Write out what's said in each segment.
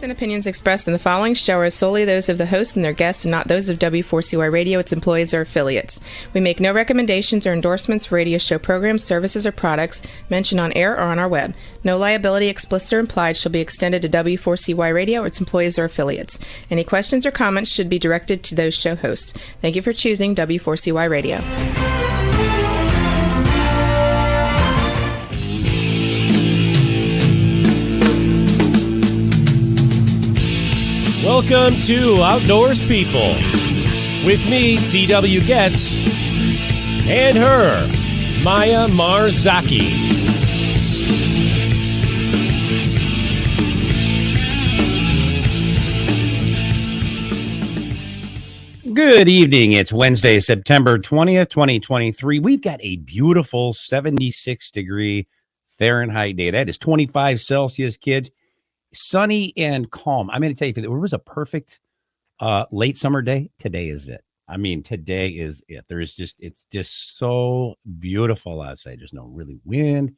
views and opinions expressed in the following show are solely those of the host and their guests and not those of W4CY Radio, its employees, or affiliates. We make no recommendations or endorsements for radio show programs, services, or products mentioned on air or on our web. No liability, explicit or implied, shall be extended to W4CY Radio or its employees or affiliates. Any questions or comments should be directed to those show hosts. Thank you for choosing W4CY Radio. Welcome to Outdoors People with me, CW Getz, and her, Maya Marzocchi. Good evening. It's Wednesday, September 20th, 2023. We've got a beautiful 76-degree Fahrenheit day. That is 25 Celsius, kids. Sunny and calm. I'm going to tell you, if there was a perfect late summer day, today is it. I mean, today is it. It's just so beautiful outside. There's no really wind.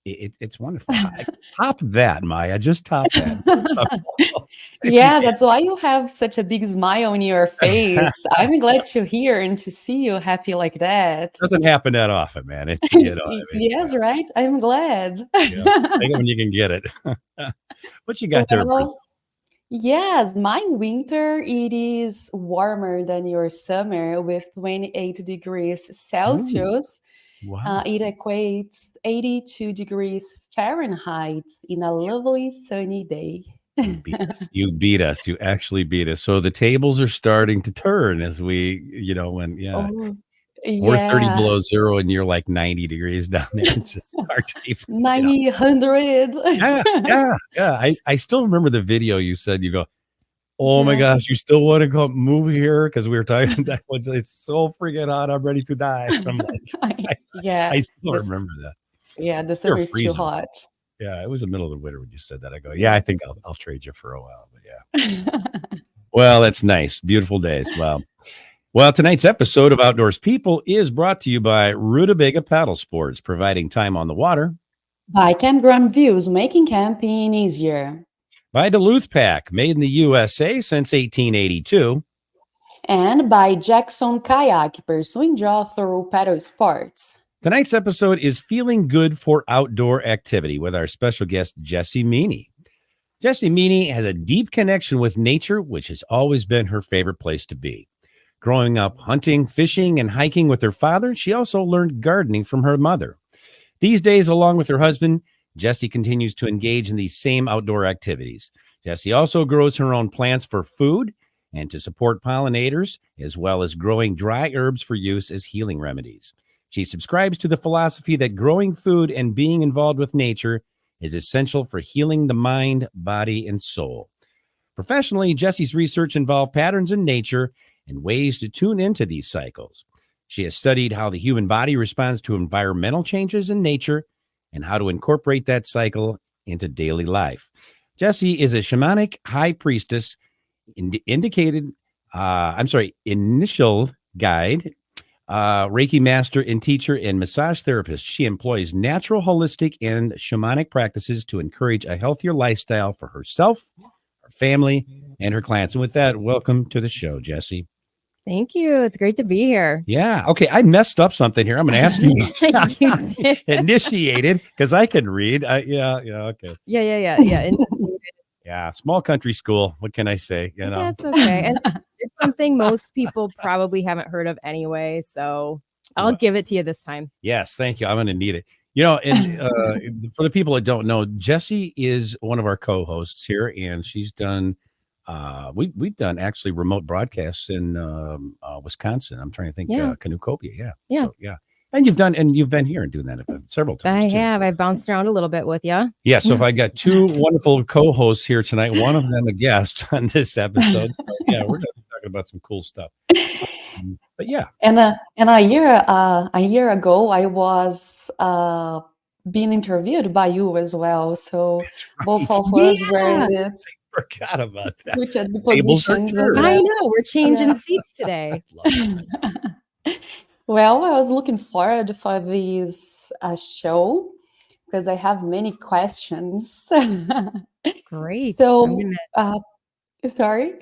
It's wonderful. Top that, Maya. Just top that. Yeah, that's why you have such a big smile on your face. I'm glad to hear and to see you happy like that. Doesn't happen that often, man. It's yes, right. I'm glad. Take it when you can get it. What you got there? Yes, my winter, it is warmer than your summer with 28 degrees Celsius. Wow. It equates 82 degrees Fahrenheit in a lovely sunny day. You beat us. You actually beat us. So the tables are starting to turn as we, we're 30 below zero and you're like 90 degrees down there. It's just start to 90, 100. Yeah. I still remember the video you said, you go, oh my gosh, you still want to go move here? Because we were talking that was, it's so freaking hot. I'm ready to die. I'm like, I still remember that. Yeah, the summer is too hot. Yeah, it was the middle of the winter when you said that. I go, yeah, I think I'll trade you for a while. But yeah. Well, that's nice. Beautiful days. Well, tonight's episode of Outdoors People is brought to you by Rutabaga Paddle Sports, providing time on the water. By Campground Views, making camping easier. By Duluth Pack, made in the USA since 1882. And by Jackson Kayak, pursuing joy through paddle sports. Tonight's episode is Feeling Good for Outdoor Activity with our special guest, Jessie Meany. Jessie Meany has a deep connection with nature, which has always been her favorite place to be. Growing up hunting, fishing, and hiking with her father, she also learned gardening from her mother. These days, along with her husband, Jessie continues to engage in these same outdoor activities. Jessie also grows her own plants for food and to support pollinators, as well as growing dry herbs for use as healing remedies. She subscribes to the philosophy that growing food and being involved with nature is essential for healing the mind, body, and soul. Professionally, Jessie's research involved patterns in nature and ways to tune into these cycles. She has studied how the human body responds to environmental changes in nature and how to incorporate that cycle into daily life. Jessie is a shamanic high priestess, initial guide, Reiki master and teacher, and massage therapist. She employs natural, holistic, and shamanic practices to encourage a healthier lifestyle for herself, her family, and her clients. And with that, welcome to the show, Jessie. Thank you. It's great to be here. Yeah. Okay. I messed up something here. I'm going to ask you. Initiated, because I can read. Okay. Yeah. Yeah. Small country school. What can I say? That's okay. And it's something most people probably haven't heard of anyway. So I'll give it to you this time. Yes. Thank you. I'm going to need it. And for the people that don't know, Jessie is one of our co-hosts here, and she's done we've done actually remote broadcasts in Wisconsin. I'm trying to think, Canucopia. Yeah. So, yeah. And you've been here and doing that several times. I've bounced around a little bit with you. Yeah. So if I got two wonderful co-hosts here tonight, one of them a guest on this episode. So, yeah, we're going to be talking about some cool stuff. But yeah. And a year ago, I was being interviewed by you as well. So both of us were this. Forgot about that. Which are the positions. I know. We're changing seats today. Well, I was looking forward for this show because I have many questions. Great. So, sorry.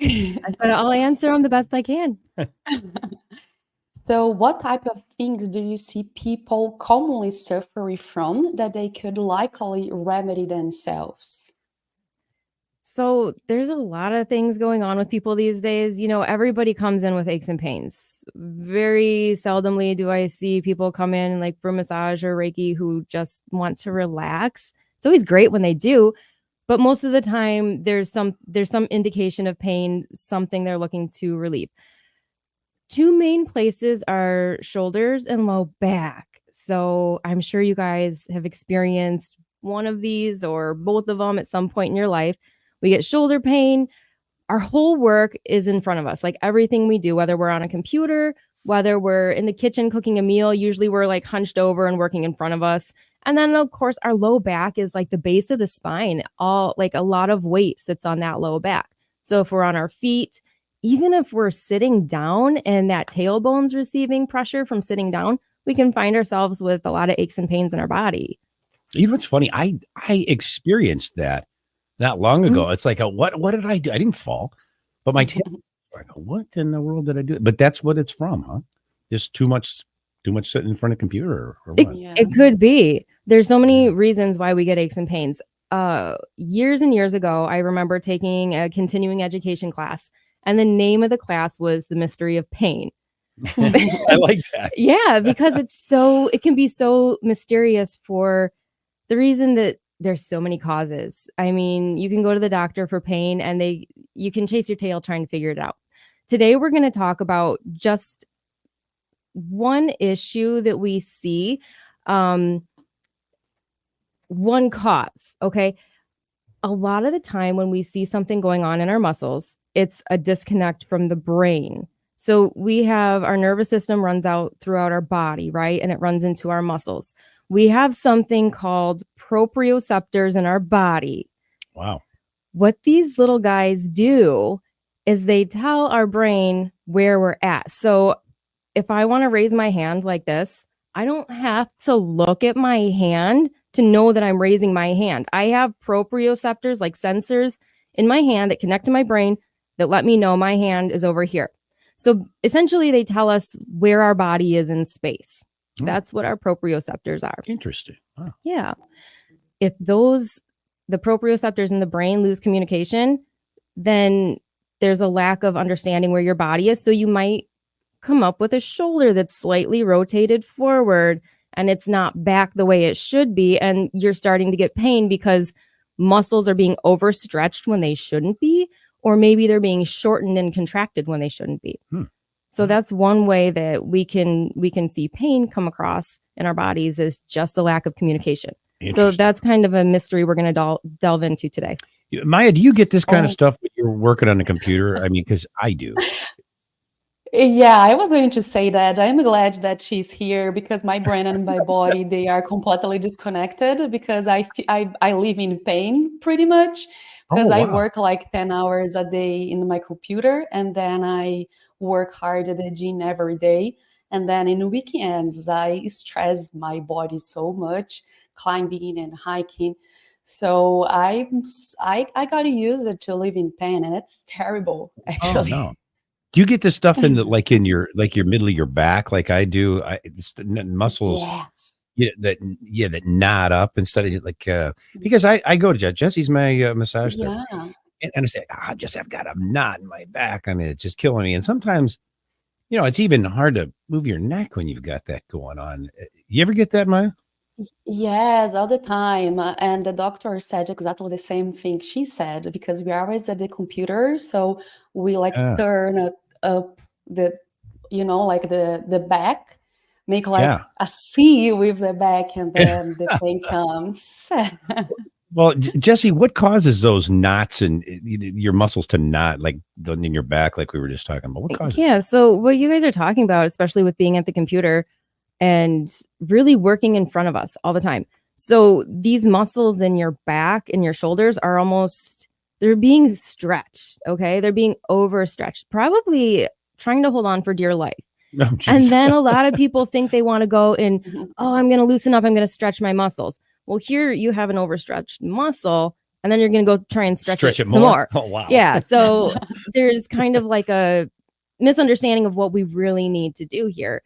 I said I'll answer them the best I can. So, what type of things do you see people commonly suffering from that they could likely remedy themselves? So there's a lot of things going on with people these days. Everybody comes in with aches and pains. Very seldomly do I see people come in like for massage or Reiki who just want to relax. It's always great when they do, but most of the time there's some indication of pain, something they're looking to relieve. Two main places are shoulders and low back. So I'm sure you guys have experienced one of these or both of them at some point in your life. We get shoulder pain. Our whole work is in front of us. Like everything we do, whether we're on a computer, whether we're in the kitchen cooking a meal, usually we're like hunched over and working in front of us. And then of course our low back is like the base of the spine. All like a lot of weight sits on that low back. So if we're on our feet, even if we're sitting down and that tailbone's receiving pressure from sitting down, we can find ourselves with a lot of aches and pains in our body. You know what's funny? I experienced that not long ago. It's like, what did I do? I didn't fall, but my tail. I go, what in the world did I do? But that's what it's from, huh? Just too much sitting in front of a computer or what? It could be. There's so many reasons why we get aches and pains. Years and years ago, I remember taking a continuing education class, and the name of the class was The Mystery of Pain. I like that. Yeah, because it can be so mysterious for the reason that there's so many causes. I mean, you can go to the doctor for pain and you can chase your tail trying to figure it out. Today, we're going to talk about just one issue that we see, one cause, okay? A lot of the time when we see something going on in our muscles, it's a disconnect from the brain. So we have our nervous system runs out throughout our body, right? And it runs into our muscles. We have something called proprioceptors in our body. Wow. What these little guys do is they tell our brain where we're at. So if I want to raise my hand like this, I don't have to look at my hand to know that I'm raising my hand. I have proprioceptors, like sensors in my hand that connect to my brain that let me know my hand is over here. So essentially they tell us where our body is in space. That's what our proprioceptors are. Interesting. Wow. Yeah. If the proprioceptors in the brain lose communication, then there's a lack of understanding where your body is. So you might come up with a shoulder that's slightly rotated forward and it's not back the way it should be. And you're starting to get pain because muscles are being overstretched when they shouldn't be, or maybe they're being shortened and contracted when they shouldn't be. So that's one way that we can see pain come across in our bodies is just a lack of communication. So that's kind of a mystery we're going to delve into today. Maya, do you get this kind of stuff when you're working on a computer? I mean, because I do. Yeah, I was going to say that. I'm glad that she's here because my brain and my body, they are completely disconnected because I live in pain pretty much because I work like 10 hours a day in my computer and then I work hard at the gym every day. And then in weekends, I stress my body so much, climbing and hiking. So I got to use it to live in pain and it's terrible, actually. Oh, no. Do you get this stuff in your middle of your back like I do? Muscles that knot up and stuff because I go to Jesse's my massage therapist, and I say I've got a knot in my back. I mean, it's just killing me. And sometimes, it's even hard to move your neck when you've got that going on. You ever get that, Maya? Yes, all the time. And the doctor said exactly the same thing she said, because we're always at the computer. So we turn up the, the back, make like a C with the back, and then the pain comes. Well, Jesse, what causes those knots and your muscles to knot, like in your back, like we were just talking about? What causes? Yeah. So what you guys are talking about, especially with being at the computer and really working in front of us all the time. So these muscles in your back and your shoulders are they're being stretched. Okay. They're being overstretched, probably trying to hold on for dear life. Oh, and then a lot of people think they want to go and, I'm going to loosen up. I'm going to stretch my muscles. Well, here you have an overstretched muscle and then you're going to go try and stretch it some more. Oh, wow. Yeah. So there's kind of like a misunderstanding of what we really need to do here.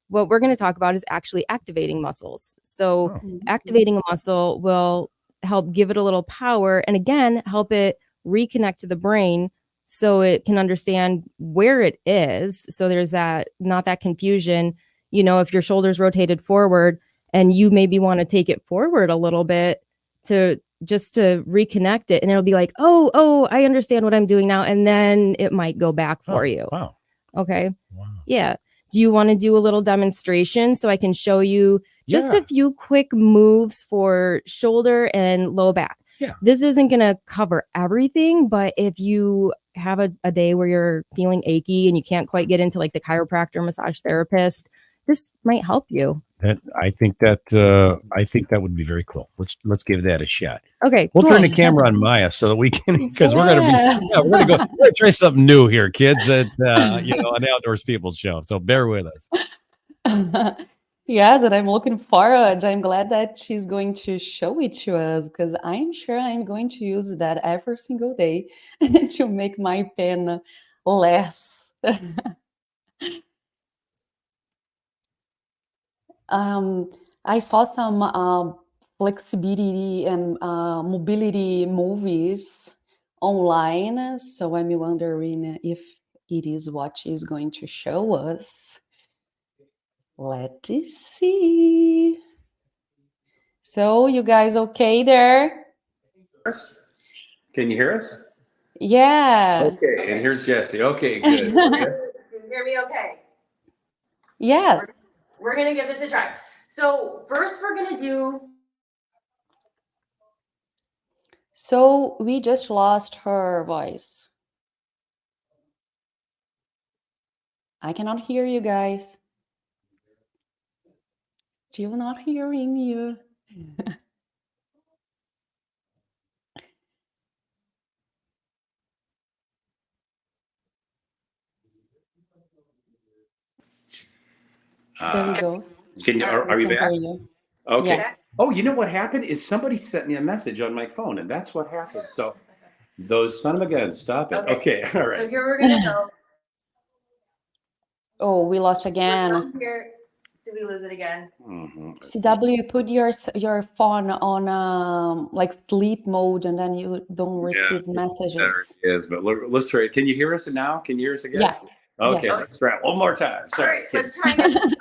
What we're going to talk about is actually activating muscles. So activating a muscle will help give it a little power, and again, help it reconnect to the brain so it can understand where it is. So there's that, not that confusion. You know, if your shoulders rotated forward and you maybe want to take it forward a little bit to just to reconnect it, and it'll be like, oh, I understand what I'm doing now. And then it might go back for you. Wow. Okay. Wow. Yeah. Do you want to do a little demonstration so I can show you just a few quick moves for shoulder and low back? Yeah. This isn't going to cover everything, but if you have a day where you're feeling achy and you can't quite get into like the chiropractor, massage therapist, this might help you. I think that would be very cool. Let's give that a shot. Okay. We'll cool. turn the camera on Maya so that we can, because we're gonna try something new here, kids, at on the Outdoors People's Show. So bear with us. Yes, and I'm looking forward. I'm glad that she's going to show it to us because I'm sure I'm going to use that every single day to make my pain less. I saw some flexibility and mobility movies online, so I'm wondering if it is what she's going to show us. Let's see. So, you guys okay there? Can you hear us? Yeah. Okay, and here's Jesse. Okay, good. Can you hear me okay? Yes. We're going to give this a try. So first we're going to do. So we just lost her voice. I cannot hear you guys. Still not hearing you. There we go. Are you We can back? hear you. Okay. Yeah. Oh, you know what happened is somebody sent me a message on my phone, and that's what happened. So those son of a guns, stop it. Okay, all right. So here we're going to go. Oh, we lost We're again. down here. Did we lose it again? CW, put your phone on like sleep mode, and then you don't receive messages. There it is, but let's try it. Can you hear us now? Can you hear us again? Yeah. Okay, Yes. let's try it one more time. All Sorry. right, let's try it.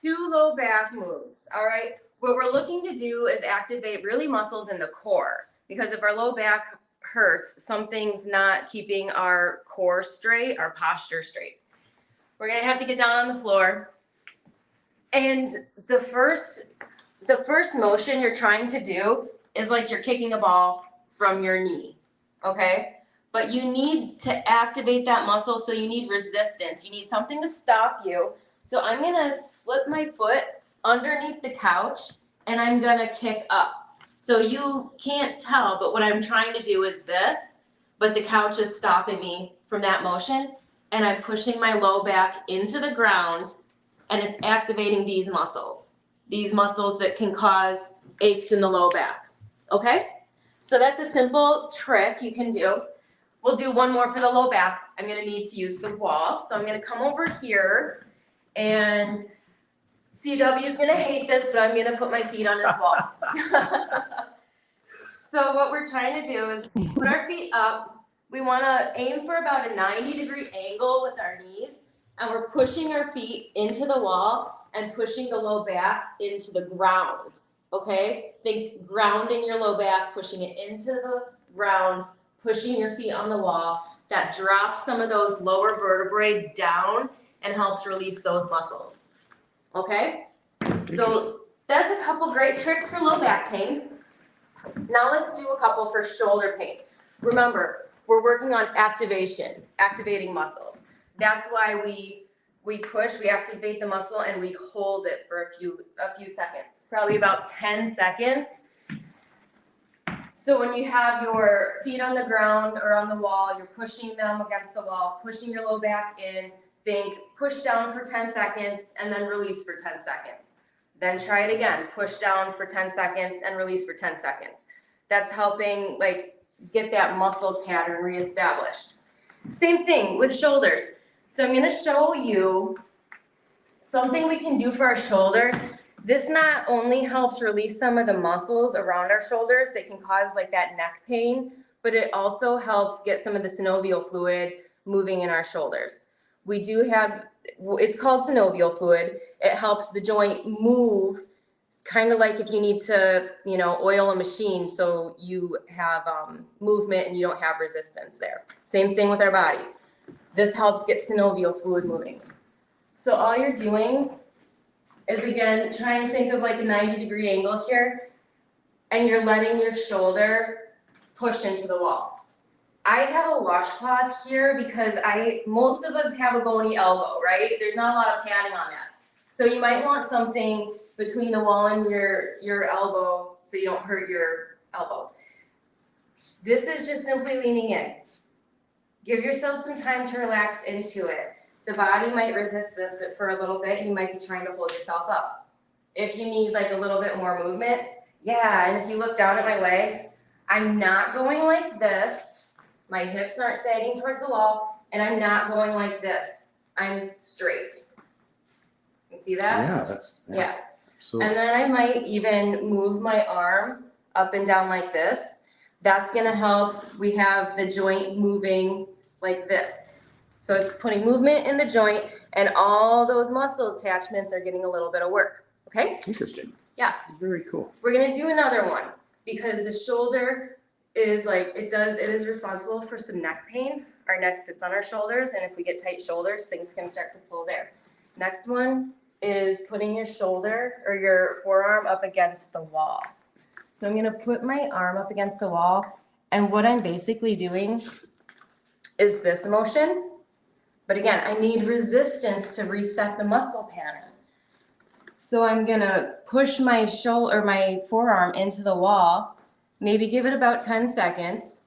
2 low back moves. All right. What we're looking to do is activate really muscles in the core, because if our low back hurts, something's not keeping our core straight, our posture straight. We're going to have to get down on the floor. And the first motion you're trying to do is like you're kicking a ball from your knee. Okay? But you need to activate that muscle, so you need resistance. You need something to stop you. So I'm going to slip my foot underneath the couch, and I'm going to kick up. So you can't tell, but what I'm trying to do is this, but the couch is stopping me from that motion, and I'm pushing my low back into the ground, and it's activating these muscles that can cause aches in the low back. Okay? So that's a simple trick you can do. We'll do one more for the low back. I'm going to need to use the wall. So I'm going to come over here, and CW is going to hate this, but I'm going to put my feet on his wall. So what we're trying to do is put our feet up. We want to aim for about a 90-degree angle with our knees, and we're pushing our feet into the wall and pushing the low back into the ground. Okay? Think grounding your low back, pushing it into the ground, pushing your feet on the wall. That drops some of those lower vertebrae down and helps release those muscles. Okay? So that's a couple great tricks for low back pain. Now let's do a couple for shoulder pain. Remember, we're working on activating muscles. That's why we push, we activate the muscle, and we hold it for a few seconds, probably about 10 seconds. So when you have your feet on the ground or on the wall, you're pushing them against the wall, pushing your low back in, think push down for 10 seconds and then release for 10 seconds. Then try it again, push down for 10 seconds and release for 10 seconds. that's helping like get that muscle pattern reestablished. Same thing with shoulders. So I'm gonna show you something we can do for our shoulder. This not only helps release some of the muscles around our shoulders that can cause like that neck pain, but it also helps get some of the synovial fluid moving in our shoulders. We do have, it's called synovial fluid. It helps the joint move, kind of like if you need to, you know, oil a machine so you have movement and you don't have resistance there. Same thing with our body. This helps get synovial fluid moving. So all you're doing is, again, try and think of like a 90-degree angle here, and you're letting your shoulder push into the wall. I have a washcloth here because most of us have a bony elbow, right? There's not a lot of padding on that. So you might want something between the wall and your elbow so you don't hurt your elbow. This is just simply leaning in. Give yourself some time to relax into it. The body might resist this for a little bit. You might be trying to hold yourself up. If you need like a little bit more movement, yeah, and if you look down at my legs, I'm not going like this. My hips aren't sagging towards the wall, and I'm not going like this. I'm straight. You see that? Yeah, that's, Yeah. So, And then I might even move my arm up and down like this. That's gonna help. We have the joint moving like this. So it's putting movement in the joint, and all those muscle attachments are getting a little bit of work, okay? interesting. Yeah. Very cool. We're gonna do another one because the shoulder is like, it is responsible for some neck pain. Our neck sits on our shoulders, and if we get tight shoulders, things can start to pull there. Next one is putting your shoulder or your forearm up against the wall. So I'm gonna put my arm up against the wall, and what I'm basically doing is this motion. But again, I need resistance to reset the muscle pattern. So I'm gonna push my shoulder or my forearm into the wall, maybe give it about 10 seconds,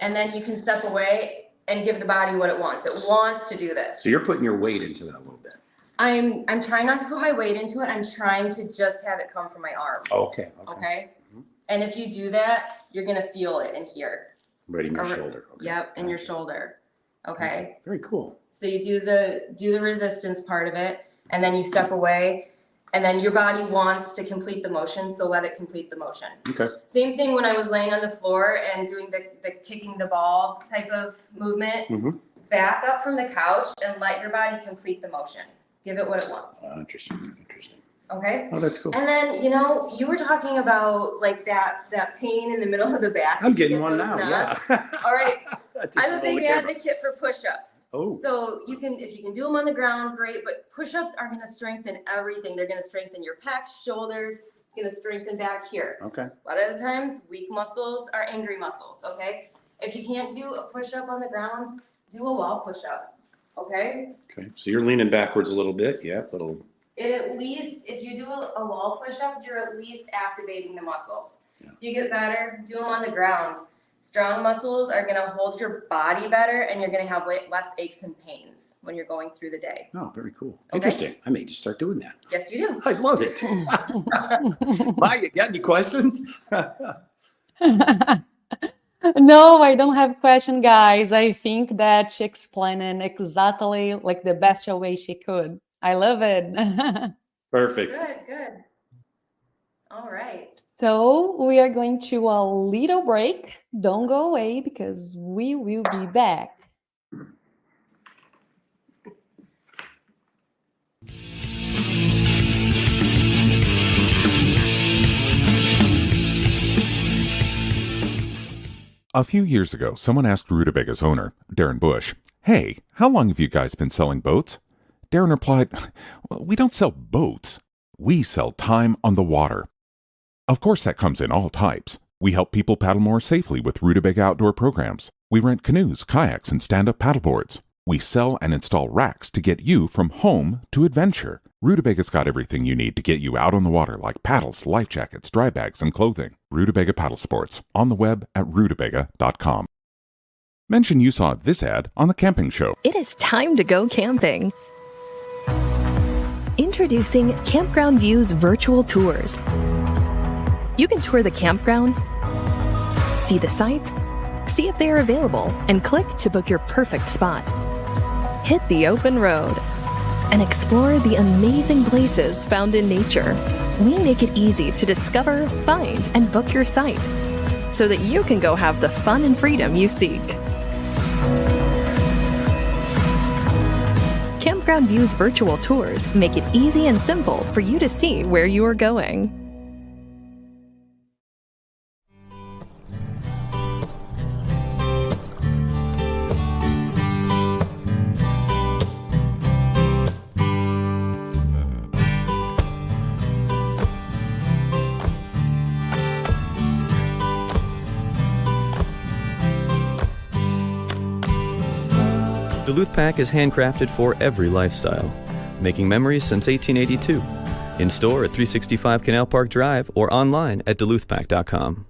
and then you can step away and give the body what it wants. It wants to do this. So you're putting your weight into that a little bit. I'm trying not to put my weight into it. I'm trying to just have it come from my arm. Okay. Okay? Mhm. And if you do that, you're gonna feel it in here. Right in your Or- shoulder. Okay. Yep, in your shoulder. Okay? Very cool. So you do the resistance part of it, and then you step away, and then your body wants to complete the motion, so let it complete the motion. Okay. Same thing when I was laying on the floor and doing the kicking the ball type of movement. Mhm. Back up from the couch and let your body complete the motion. Give it what it wants. Interesting. Interesting. Okay? Oh, that's cool. And then, you know, you were talking about like that pain in the middle of the back. I'm You getting get one those now. knots. Yeah. All right. Just I'm a roll big the camera. advocate for push-ups. Oh. So if you can do them on the ground, great, but push-ups are gonna strengthen everything. They're gonna strengthen your pecs, shoulders, it's gonna strengthen back here. Okay. A lot of the times, weak muscles are angry muscles, okay? If you can't do a push-up on the ground, do a wall push-up, okay? Okay. So you're leaning backwards a little bit. Yeah. Little. It at least, if you do a wall push-up, you're at least activating the muscles. Yeah. You get better, do them on the ground. Strong muscles are gonna hold your body better, and you're gonna have less aches and pains when you're going through the day. Oh, very cool. Okay. Interesting. I may just start doing that. Yes, you do. I love it. Bye. You got any questions? No, I don't have question, guys. I think that she explained it exactly like the best way she could. I love it. Perfect. Good. All right. So we are going to a little break. Don't go away because we will be back. A few years ago, someone asked Rutabaga's owner, Darren Bush, "Hey, how long have you guys been selling boats?" Darren replied, "Well, we don't sell boats. We sell time on the water." Of course, that comes in all types. We help people paddle more safely with Rutabaga outdoor programs. We rent canoes, kayaks, and stand-up paddleboards. We sell and install racks to get you from home to adventure. Rutabaga's got everything you need to get you out on the water, like paddles, life jackets, dry bags, and clothing. Rutabaga Paddle Sports, on the web at rutabaga.com. Mention you saw this ad on The Camping Show. It is time to go camping. Introducing Campground Views virtual tours. You can tour the campground, See the sights, see if they are available, and click to book your perfect spot. Hit the open road and explore the amazing places found in nature. We make it easy to discover, find, and book your site so that you can go have the fun and freedom you seek. Campground View's virtual tours make it easy and simple for you to see where you are going. Duluth Pack is handcrafted for every lifestyle, making memories since 1882. In store at 365 Canal Park Drive or online at duluthpack.com.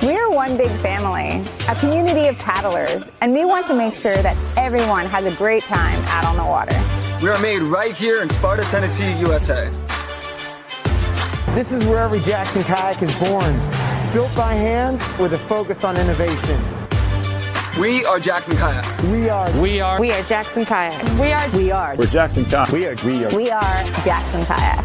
We're one big family, a community of paddlers, and we want to make sure that everyone has a great time out on the water. We are made right here in Sparta, Tennessee, USA. This is where every Jackson kayak is born. Built by hand with a focus on innovation. We are Jackson Kayak. We are Jackson Kayak. We're Jackson Kayak. We are Jackson Kayak.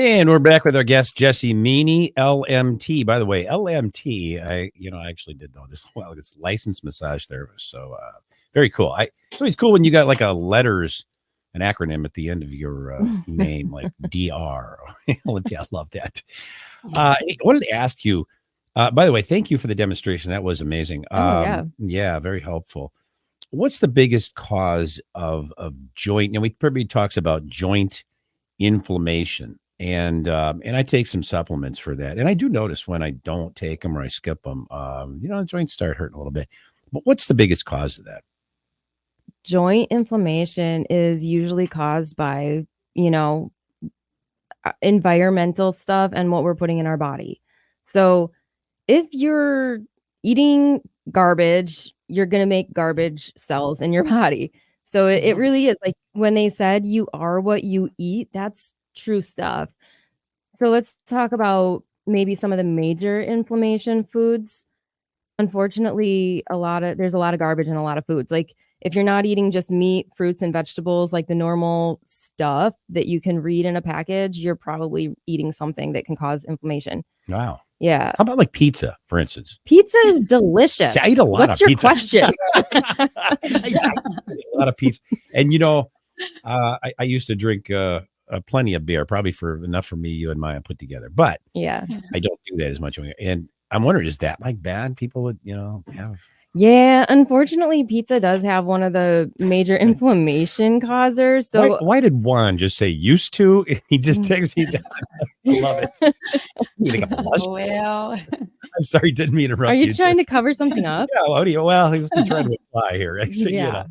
And we're back with our guest, Jessie Meany, LMT. By the way, LMT, I actually did know this a while ago. It's licensed massage therapist. So very cool. It's always cool when you got like an acronym at the end of your name, like DR. LMT, I love that. I wanted to ask you, by the way, thank you for the demonstration. That was amazing. Yeah, very helpful. What's the biggest cause of joint? Now, everybody talks about joint inflammation. And I take some supplements for that. And I do notice when I don't take them or I skip them, the joints start hurting a little bit. But what's the biggest cause of that? Joint inflammation is usually caused by, environmental stuff and what we're putting in our body. So if you're eating garbage, you're going to make garbage cells in your body. So it really is like when they said you are what you eat, that's true stuff. So let's talk about maybe some of the major inflammation foods. Unfortunately, there's a lot of garbage in a lot of foods. Like if you're not eating just meat, fruits, and vegetables, like the normal stuff that you can read in a package, you're probably eating something that can cause inflammation. Wow. Yeah. How about like pizza, for instance? Pizza is delicious. See, I eat a lot What's of your pizza. question? I eat a lot of pizza. And, I used to drink plenty of beer, probably enough for me, you and Maya put together. But yeah, I don't do that as much. And I'm wondering, is that like bad? People would, have. Yeah, unfortunately, pizza does have one of the major inflammation causers. So why did Juan just say used to? He just texted me that. I love it. Well, I'm sorry, didn't mean to interrupt. Are you trying to cover something up? Yeah, well, he was trying to apply here. I said, Yeah.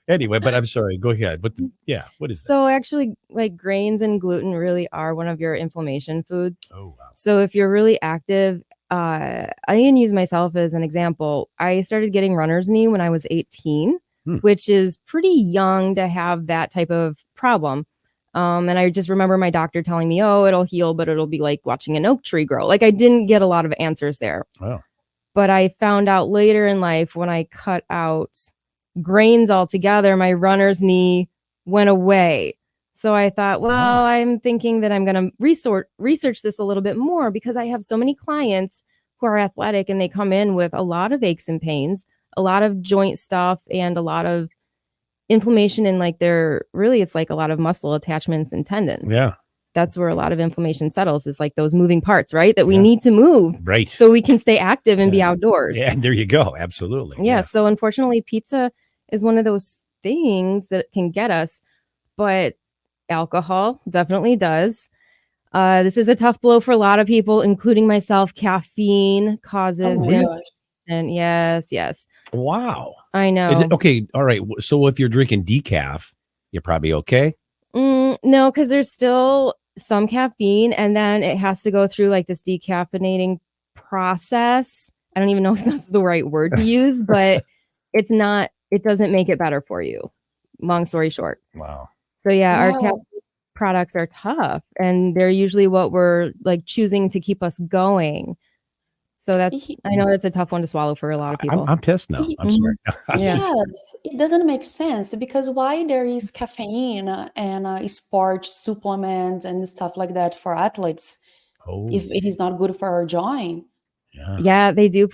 Anyway, but I'm sorry. Go ahead. What is that? So actually, like grains and gluten really are one of your inflammation foods. Oh, wow. So if you're really active, I can use myself as an example. I started getting runner's knee when I was 18, which is pretty young to have that type of problem. And I just remember my doctor telling me, oh, it'll heal, but it'll be like watching an oak tree grow. Like I didn't get a lot of answers there. Oh. But I found out later in life when I cut out grains altogether, my runner's knee went away. So I thought, well, I'm thinking that I'm going to research this a little bit more because I have so many clients who are athletic and they come in with a lot of aches and pains, a lot of joint stuff, and a lot of inflammation in like it's like a lot of muscle attachments and tendons. Yeah. That's where a lot of inflammation settles, is like those moving parts, right? That we need to move. Right. So we can stay active and be outdoors. Yeah, there you go. Absolutely. Yeah. So unfortunately, pizza is one of those things that can get us, but alcohol definitely does. This is a tough blow for a lot of people, including myself. Caffeine causes inflammation. Yes. Wow. I know. Okay. All right. So if you're drinking decaf, you're probably okay. No, because there's still some caffeine, and then it has to go through like this decaffeinating process. I don't even know if that's the right word to use, but it doesn't make it better for you. Long story short. Wow. So yeah, our Wow. caffeine products are tough, and they're usually what we're like choosing to keep us going. So I know that's a tough one to swallow for a lot of people. I'm pissed now. I'm sorry. Yeah. Yes, it doesn't make sense because why there is caffeine and sport supplement and stuff like that for athletes if it is not good for our joint? Yeah, they do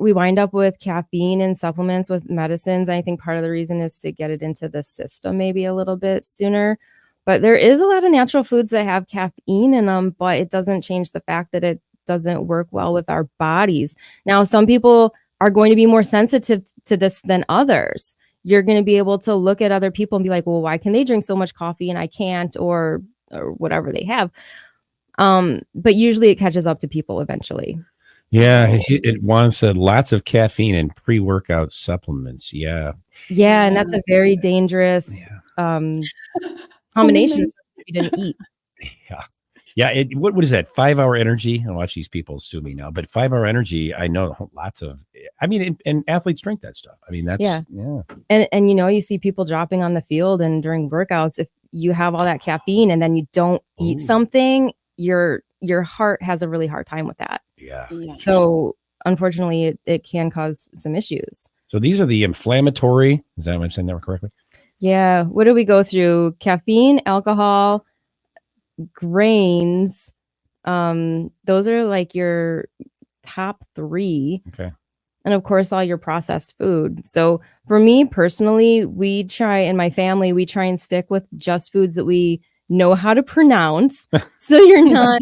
we wind up with caffeine and supplements with medicines. I think part of the reason is to get it into the system maybe a little bit sooner. But there is a lot of natural foods that have caffeine in them, but it doesn't change the fact that it doesn't work well with our bodies. Now, some people are going to be more sensitive to this than others. You're going to be able to look at other people and be like, well, why can they drink so much coffee and I can't, or whatever they have. But usually it catches up to people eventually. Yeah, it wants lots of caffeine and pre-workout supplements. Yeah. Yeah, and that's a very dangerous combination if you didn't eat. Yeah. What is that? 5-hour energy? I watch these people sue me now, but 5-hour energy, I know lots of. I mean, and athletes drink that stuff. I mean, that's yeah. And you see people dropping on the field and during workouts. If you have all that caffeine and then you don't eat something, your heart has a really hard time with that. Yeah. So unfortunately, it can cause some issues. So these are the inflammatory. Is that what I'm saying that correctly? Yeah. What do we go through? Caffeine, alcohol, grains. Those are like your top 3. Okay. And of course, all your processed food. So for me personally, in my family, we try and stick with just foods that we know how to pronounce. So you're not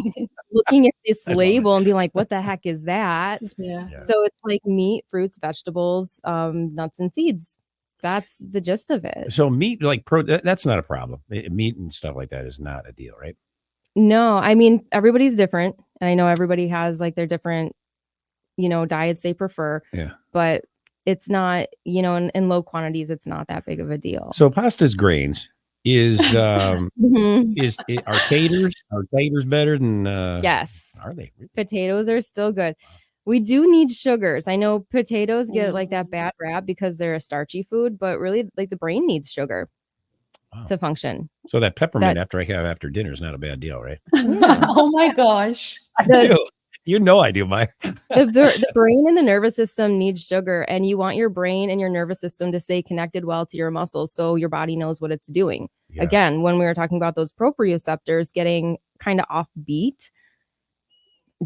looking at this label and being like, what the heck is that? Yeah. So it's like meat, fruits, vegetables, nuts and seeds. That's the gist of it. So meat, like that's not a problem. Meat and stuff like that is not a deal, right? No, I mean, everybody's different. And I know everybody has like their different, diets they prefer. Yeah. But it's not, in low quantities, it's not that big of a deal. So pasta's grains is are taters better than yes. Are they? Potatoes are still good. We do need sugars. I know potatoes get like that bad rap because they're a starchy food, but really like the brain needs sugar to function. So that peppermint after dinner is not a bad deal, right? Oh my gosh. I do. I do, Mike. The brain and the nervous system needs sugar, and you want your brain and your nervous system to stay connected well to your muscles so your body knows what it's doing. Yeah. Again, when we were talking about those proprioceptors getting kind of offbeat,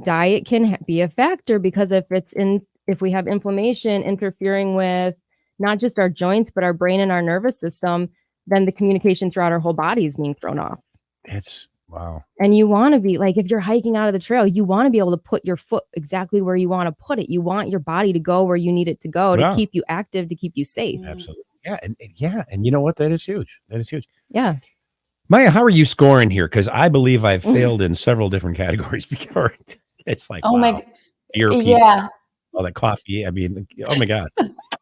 diet can be a factor because if we have inflammation interfering with not just our joints, but our brain and our nervous system, then the communication throughout our whole body is being thrown off. Wow. And you want to be like, if you're hiking out of the trail, you want to be able to put your foot exactly where you want to put it. You want your body to go where you need it to go to keep you active, to keep you safe. Absolutely. Yeah. And you know what? That is huge. Yeah. Maya, how are you scoring here? Because I believe I've failed in several different categories before. It's like, beer, pizza, yeah. all that coffee. I mean, oh my God.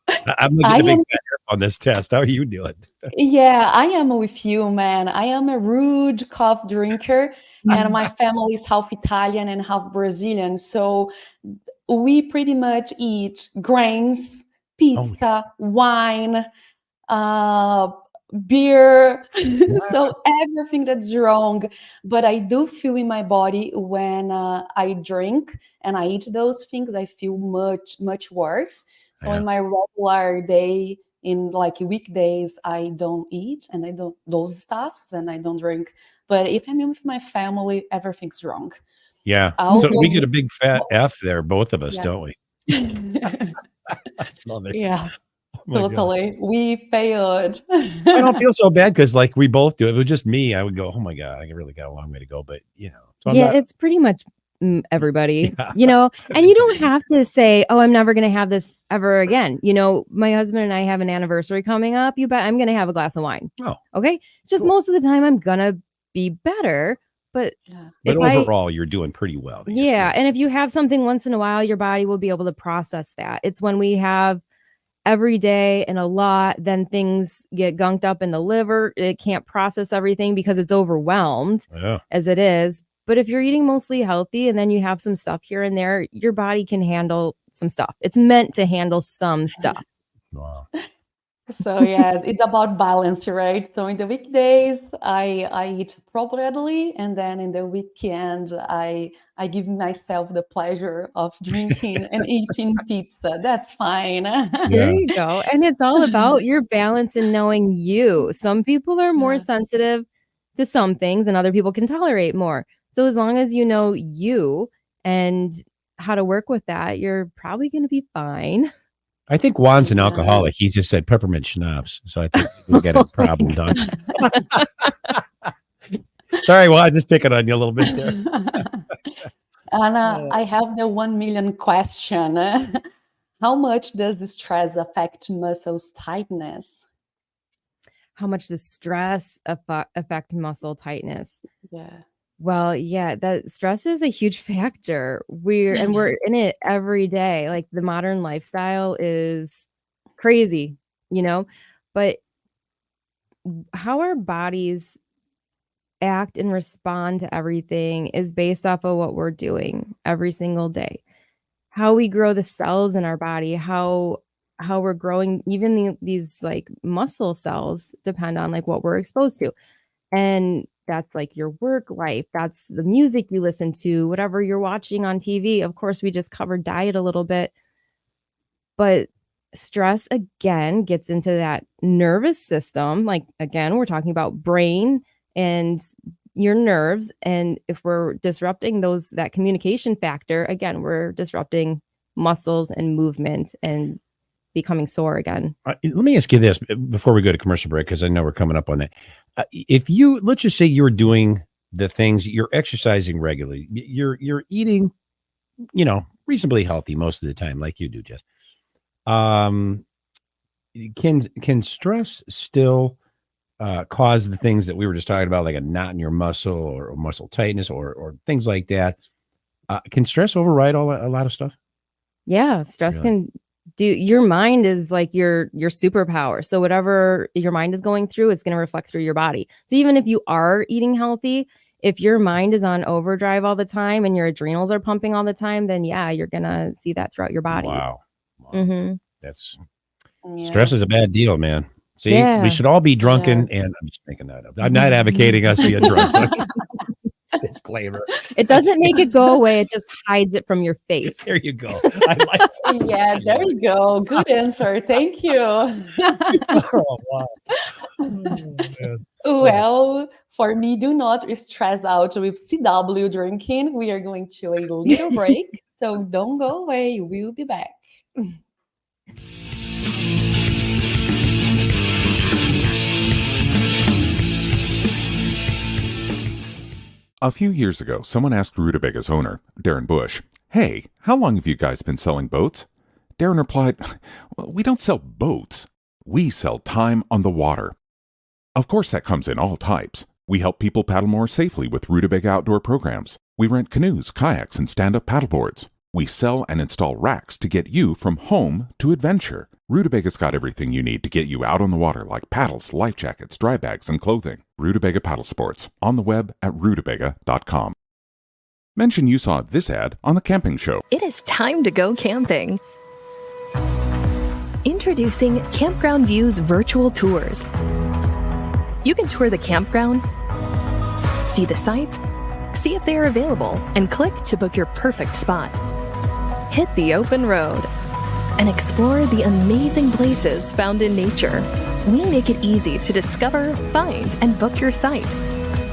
I'm looking at a big fat on this test. How are you doing? Yeah, I am with you, man. I am a rude coffee drinker, and my family is half Italian and half Brazilian. So we pretty much eat grains, pizza, wine, beer. So everything that's wrong. But I do feel in my body when I drink and I eat those things, I feel much, much worse. So in my regular day, in like weekdays, I don't eat and I don't those stuffs and I don't drink. But if I'm with my family, everything's wrong. Yeah. So we get a big fat F there, both of us, don't we? Love it. Yeah. Oh totally. God. We failed. I don't feel so bad because like we both do. If it was just me, I would go, oh my God, I really got a long way to go. But so it's pretty much everybody, and you don't have to say, oh, I'm never going to have this ever again. My husband and I have an anniversary coming up. You bet I'm going to have a glass of wine. Oh, okay. Just most of the time I'm going to be better. But overall, you're doing pretty well. Yeah. And if you have something once in a while, your body will be able to process that. It's when we have every day and a lot, then things get gunked up in the liver. It can't process everything because it's overwhelmed as it is. But if you're eating mostly healthy and then you have some stuff here and there, your body can handle some stuff. It's meant to handle some stuff. Wow. So yes, it's about balance, right? So in the weekdays, I eat appropriately, and then in the weekend, I give myself the pleasure of drinking and eating pizza. That's fine. There you go. And it's all about your balance and knowing you. Some people are more Yeah. sensitive to some things and other people can tolerate more. So as long as you know you and how to work with that, you're probably going to be fine. I think Juan's an Yeah. alcoholic. He just said peppermint schnapps. So I think we get a problem done. Sorry, Juan, just picking on you a little bit there. Anna, I have the 1 million question. How much does the stress affect muscles tightness? How much does stress affect muscle tightness? Yeah. Well, yeah, that stress is a huge factor. We're in it every day. Like the modern lifestyle is crazy, but how our bodies act and respond to everything is based off of what we're doing every single day. How we grow the cells in our body, how we're growing, even these like muscle cells depend on like what we're exposed to. And that's like your work life. That's the music you listen to, whatever you're watching on TV. Of course, we just covered diet a little bit, but stress again gets into that nervous system. Like, again, we're talking about brain and your nerves. And if we're disrupting that communication factor, again, we're disrupting muscles and movement and becoming sore again. Let me ask you this before we go to commercial break, because I know we're coming up on that. If let's just say you're doing the things, you're exercising regularly, you're eating, reasonably healthy most of the time, like you do, Jess. Can stress still cause the things that we were just talking about, like a knot in your muscle or muscle tightness or things like that? Can stress override a lot of stuff? Yeah, stress can do. Your mind is like your superpower. So whatever your mind is going through, it's going to reflect through your body. So even if you are eating healthy, if your mind is on overdrive all the time and your adrenals are pumping all the time, then yeah, you're going to see that throughout your body. Wow. Mm-hmm. That's stress is a bad deal, man. See, we should all be drunken, and I'm just making that up. I'm not advocating us being drunk. So disclaimer. It doesn't make it go away. It just hides it from your face. There you go. I like that. Yeah, there you go. Good answer. Thank you. Oh, wow. Well, for me, do not stress out with CW drinking. We are going to a little break. So don't go away. We'll be back. A few years ago, someone asked Rutabaga's owner, Darren Bush, "Hey, how long have you guys been selling boats?" Darren replied, "Well, we don't sell boats. We sell time on the water." Of course, that comes in all types. We help people paddle more safely with Rutabaga outdoor programs. We rent canoes, kayaks, and stand-up paddleboards. We sell and install racks to get you from home to adventure. Rootabaga's got everything you need to get you out on the water, like paddles, life jackets, dry bags, and clothing. Rootabaga Paddle Sports, on the web at rootabaga.com. Mention you saw this ad on The Camping Show. It is time to go camping. Introducing Campground Views virtual tours. You can tour the campground, see the sights, see if they are available, and click to book your perfect spot. Hit the open road and explore the amazing places found in nature. We make it easy to discover, find, and book your site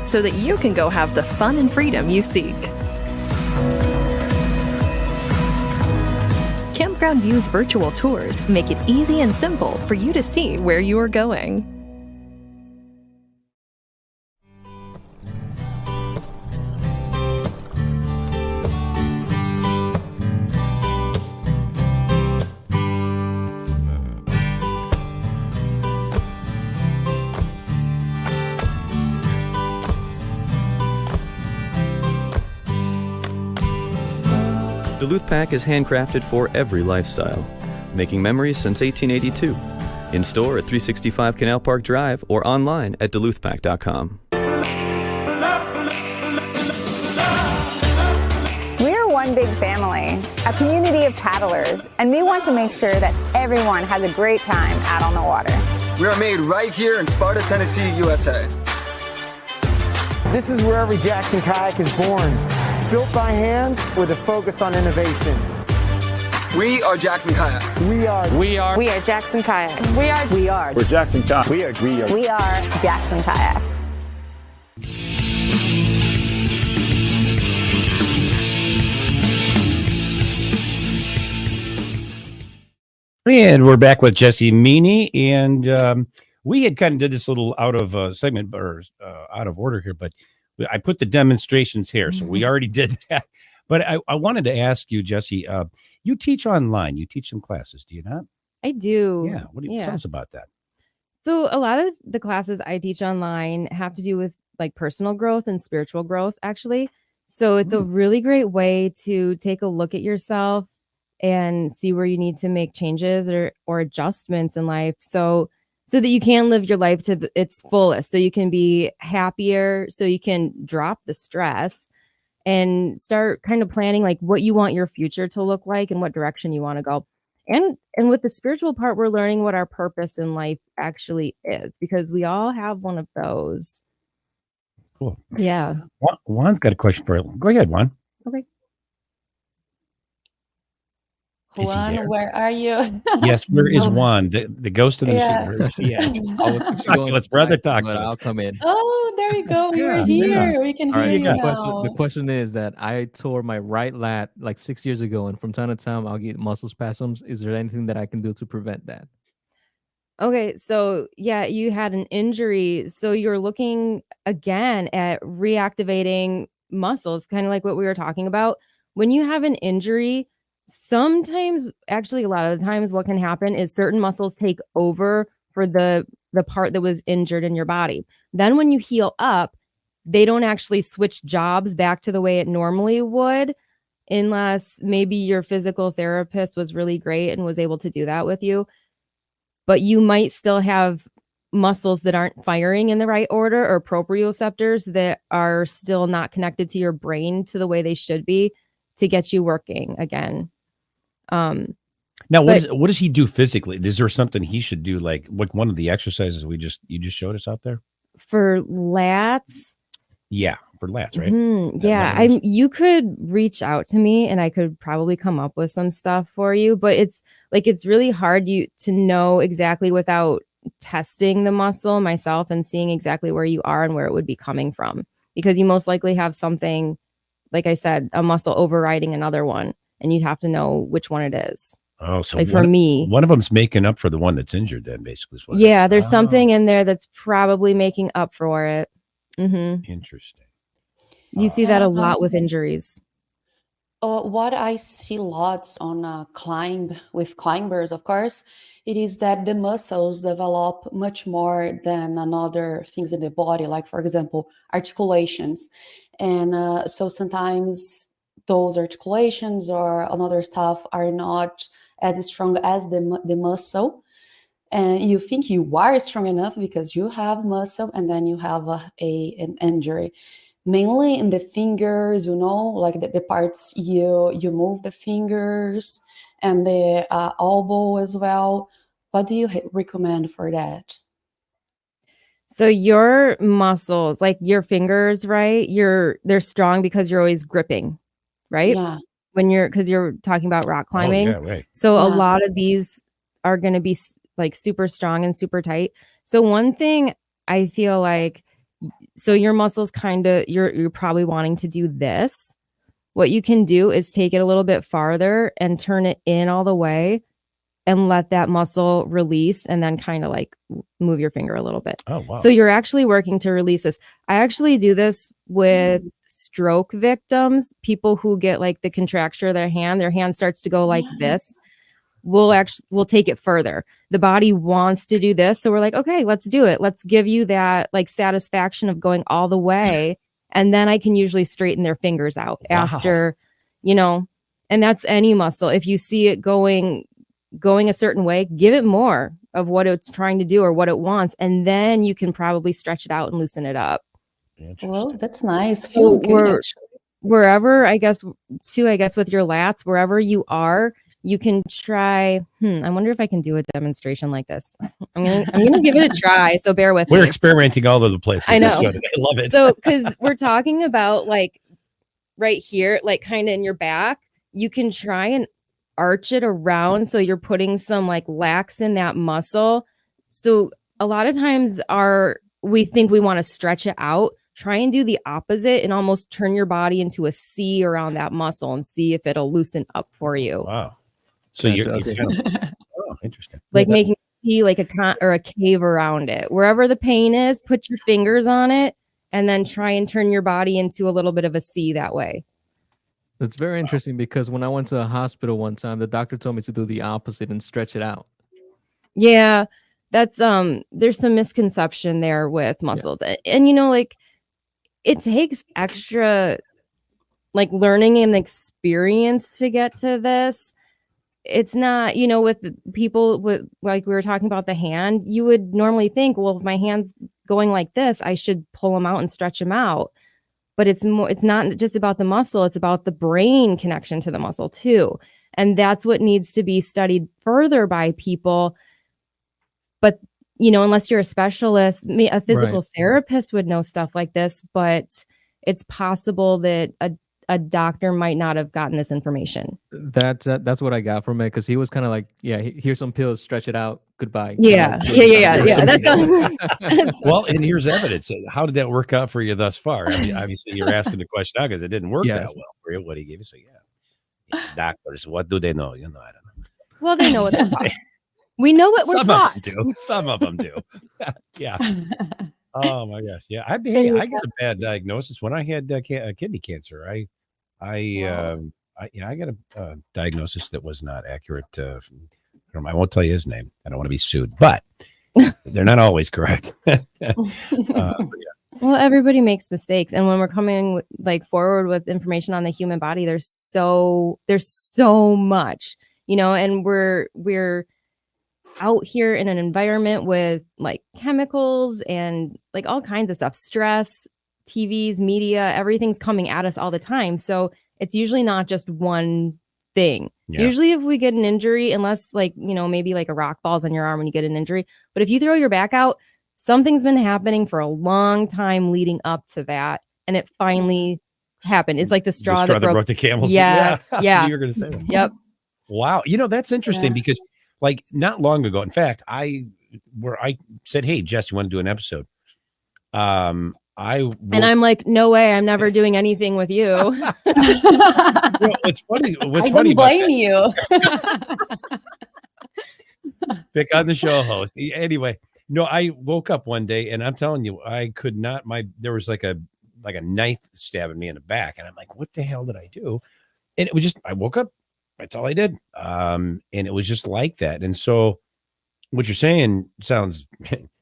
so that you can go have the fun and freedom you seek. Campground Views virtual tours make it easy and simple for you to see where you are going. Duluth Pack is handcrafted for every lifestyle, making memories since 1882. In store at 365 Canal Park Drive or online at duluthpack.com. We're one big family, a community of paddlers, and we want to make sure that everyone has a great time out on the water. We are made right here in Sparta, Tennessee, USA. This is where every Jackson kayak is born, built by hand with a focus on innovation. We are Jackson Kayak. We are Jackson Kayak. We're Jackson Kayak. We are Jackson Kayak. And we're back with Jessie Meany, and we had kind of did this little out of segment or out of order here, but I put the demonstrations here, so we already did that. But I wanted to ask you, Jessie, you teach online, you teach some classes, do you not? I do. Yeah. What do you tell us about that? So a lot of the classes I teach online have to do with like personal growth and spiritual growth, actually. So it's a really great way to take a look at yourself and see where you need to make changes or adjustments in life. So that you can live your life to its fullest, so you can be happier, so you can drop the stress and start kind of planning like what you want your future to look like and what direction you want to go. And with the spiritual part, we're learning what our purpose in life actually is, because we all have one of those. Cool. Yeah. Juan's got a question for you. Go ahead, Juan. Okay. Juan, where are you? Yes, where is Juan? The ghost of the machine. Yeah. Let's brother talk to us. I'll come in. Oh, there you go. You're here. We can hear you now. The question is that I tore my right lat like 6 years ago, and from time to time I'll get muscle spasms. Is there anything that I can do to prevent that? Okay, so yeah, you had an injury. So you're looking again at reactivating muscles, kind of like what we were talking about. When you have an injury, sometimes, actually a lot of the times, what can happen is certain muscles take over for the part that was injured in your body. Then when you heal up, they don't actually switch jobs back to the way it normally would, unless maybe your physical therapist was really great and was able to do that with you. But you might still have muscles that aren't firing in the right order, or proprioceptors that are still not connected to your brain to the way they should be to get you working again. Now, what does he do physically? Is there something he should do, like one of the exercises you just showed us out there? For lats? Yeah, for lats, right? Yeah, you could reach out to me and I could probably come up with some stuff for you, but it's really hard to know exactly without testing the muscle myself and seeing exactly where you are and where it would be coming from, because you most likely have something, like I said, a muscle overriding another one, and you'd have to know which one it is. Oh, so like for me, one of them's making up for the one that's injured, then basically. Yeah, there's something in there that's probably making up for it. Interesting. You see that a lot with injuries. What I see lots on with climbers, of course, it is that the muscles develop much more than another things in the body, like, for example, articulations. And so sometimes those articulations or another stuff are not as strong as the muscle. And you think you are strong enough because you have muscle, and then you have an injury. Mainly in the fingers, like the parts you move the fingers, and the elbow as well. What do you recommend for that? So your muscles, like your fingers, right? They're strong because you're always gripping, right? Yeah. Because you're talking about rock climbing. Oh, yeah, right. So a lot of these are going to be like super strong and super tight. So one thing I feel like, so your muscles you're probably wanting to do this. What you can do is take it a little bit farther and turn it in all the way and let that muscle release, and then kind of like move your finger a little bit. Oh, wow. So you're actually working to release this. I actually do this with stroke victims, people who get like the contracture of their hand starts to go like this. We'll take it further. The body wants to do this. So we're like, okay, let's do it. Let's give you that like satisfaction of going all the way. And then I can usually straighten their fingers out after, and that's any muscle. If you see it going a certain way, give it more of what it's trying to do or what it wants. And then you can probably stretch it out and loosen it up. Well, that's nice. Feels good, actually. wherever, I guess with your lats, wherever you are, you can try. I wonder if I can do a demonstration like this. I'm gonna give it a try. So bear with me. We're experimenting all over the place. I know. I love it. So, because we're talking about like right here, like kind of in your back, you can try and arch it around. So you're putting some like lax in that muscle. So a lot of times we think we want to stretch it out. Try and do the opposite and almost turn your body into a C around that muscle and see if it'll loosen up for you. Wow. So you're kind of, oh, interesting. Like making see like a cave around it. Wherever the pain is, put your fingers on it and then try and turn your body into a little bit of a C that way. It's very interesting because when I went to the hospital one time, the doctor told me to do the opposite and stretch it out. Yeah, that's there's some misconception there with muscles. And you know, like it takes extra like learning and experience to get to this. It's not, you know, with the people with like we were talking about the hand, you would normally think, well, if my hand's going like this, I should pull them out and stretch them out. But it's not just about the muscle, it's about the brain connection to the muscle too. And that's what needs to be studied further by people. But, you know, unless you're a specialist, a physical therapist would know stuff like this, but it's possible that a doctor might not have gotten this information. That's what I got from it, because he was kind of like, yeah, here's some pills, stretch it out, goodbye. Yeah. Well, and here's evidence. How did that work out for you thus far? I mean, obviously you're asking the question now because it didn't work that well for you. What he gave you, so yeah. Doctors, what do they know? You know, I don't know. Well, they know what they're talking. We know what we're taught. Some of them do. Yeah. Oh my gosh. Yeah. I got a bad diagnosis when I had kidney cancer. I got a diagnosis that was not accurate. I won't tell you his name. I don't want to be sued, but they're not always correct. Well, everybody makes mistakes, and when we're coming like forward with information on the human body, there's so much, you know, and we're out here in an environment with like chemicals and like all kinds of stuff, stress, TVs, media, everything's coming at us all the time. So it's usually not just one thing. Yeah. Usually if we get an injury, unless like, you know, maybe like a rock falls on your arm when you get an injury, but if you throw your back out, something's been happening for a long time leading up to that. And it finally happened. It's like the straw that broke the camel's back. Yeah. You were going to say that. Yep. Wow. You know, that's interesting because like not long ago, in fact, I said, hey, Jess, you want to do an episode? And I'm like, no way, I'm never doing anything with you. Well, it's funny. What's I funny don't blame you. Pick on the show host. Anyway, no, I woke up one day and I'm telling you, I could not. There was like a knife stabbing me in the back, and I'm like, what the hell did I do? And it was just, I woke up. That's all I did. And it was just like that. And so, what you're saying sounds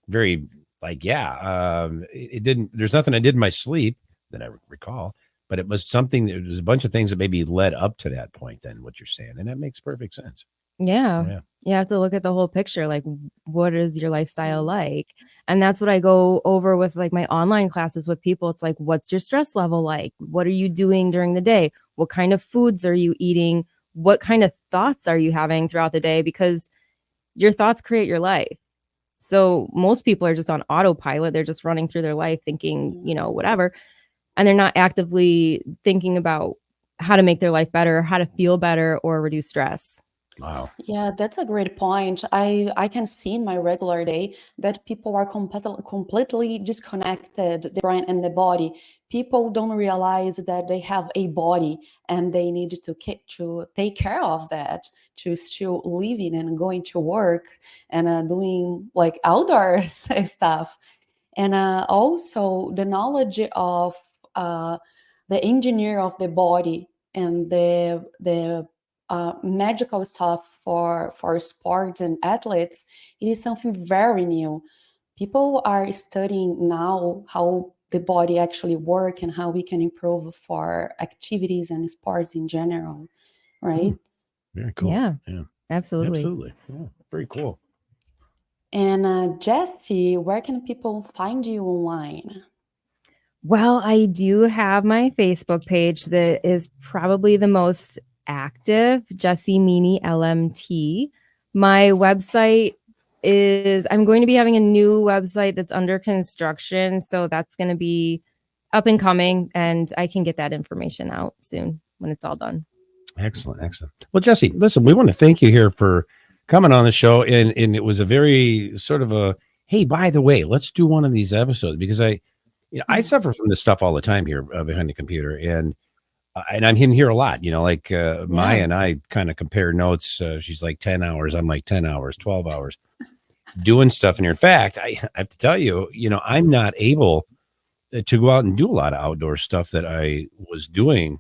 very. Like, it didn't, there's nothing I did in my sleep that I recall, but it was something, there was a bunch of things that maybe led up to that point then, what you're saying. And that makes perfect sense. Yeah. You have to look at the whole picture. Like, what is your lifestyle like? And that's what I go over with like my online classes with people. It's like, what's your stress level like? What are you doing during the day? What kind of foods are you eating? What kind of thoughts are you having throughout the day? Because your thoughts create your life. So most people are just on autopilot. They're just running through their life thinking, you know, whatever. And they're not actively thinking about how to make their life better, how to feel better, or reduce stress. Wow. Yeah, that's a great point. I can see in my regular day that people are completely disconnected, the brain and the body. People don't realize that they have a body and they need to take care of that, to still living and going to work and doing like outdoor stuff. And also the knowledge of the engineer of the body and the magical stuff for sports and athletes, it is something very new. People are studying now how the body actually works and how we can improve for activities and sports in general, right? Very cool. Yeah, absolutely. Yeah, very cool. And Jesse, where can people find you online? Well, I do have my Facebook page that is probably the most active, Jessie Meany LMT. My website I'm going to be having a new website that's under construction. So that's going to be up and coming, and I can get that information out soon when it's all done. Excellent. Well, Jessie, listen, we want to thank you here for coming on the show. And it was a very sort of a, hey, by the way, let's do one of these episodes, because I suffer from this stuff all the time here behind the computer. And I'm in here a lot, like Maya and I kind of compare notes. She's like 10 hours. I'm like 10 hours, 12 hours doing stuff in here. In fact, I have to tell you, I'm not able to go out and do a lot of outdoor stuff that I was doing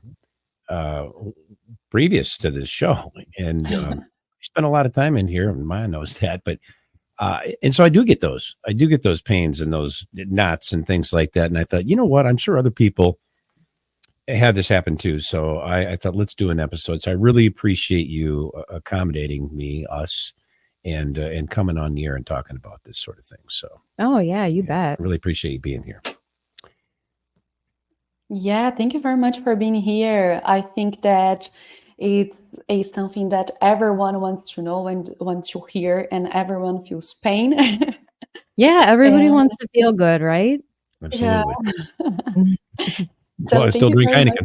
previous to this show. And I spent a lot of time in here, and Maya knows that. But and so I do get those pains and those knots and things like that. And I thought, you know what? I'm sure other people have this happen too. So I thought, let's do an episode. So I really appreciate you accommodating us and coming on the air and talking about this sort of thing. So oh yeah, you bet. I really appreciate you being here. Yeah, thank you very much for being here. I think that it's something that everyone wants to know and wants to hear, and everyone feels pain. Yeah, everybody wants to feel good, right? Absolutely. Yeah. Well, I still drink Heineken.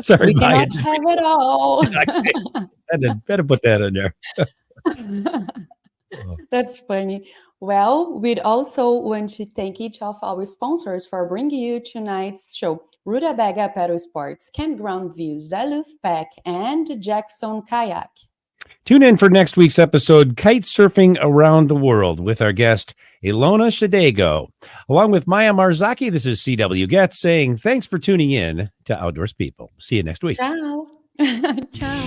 Sorry, We Maya. cannot have it all. Better put that in there. That's funny. Well, we'd also want to thank each of our sponsors for bringing you tonight's show. Rutabaga Pedal Sports, Campground Views, Duluth Pack, and Jackson Kayak. Tune in for next week's episode, Kite Surfing Around the World, with our guest, Ilona Shadego. Along with Maya Marzaki, this is CW Getz saying thanks for tuning in to Outdoors People. See you next week. Ciao. Ciao.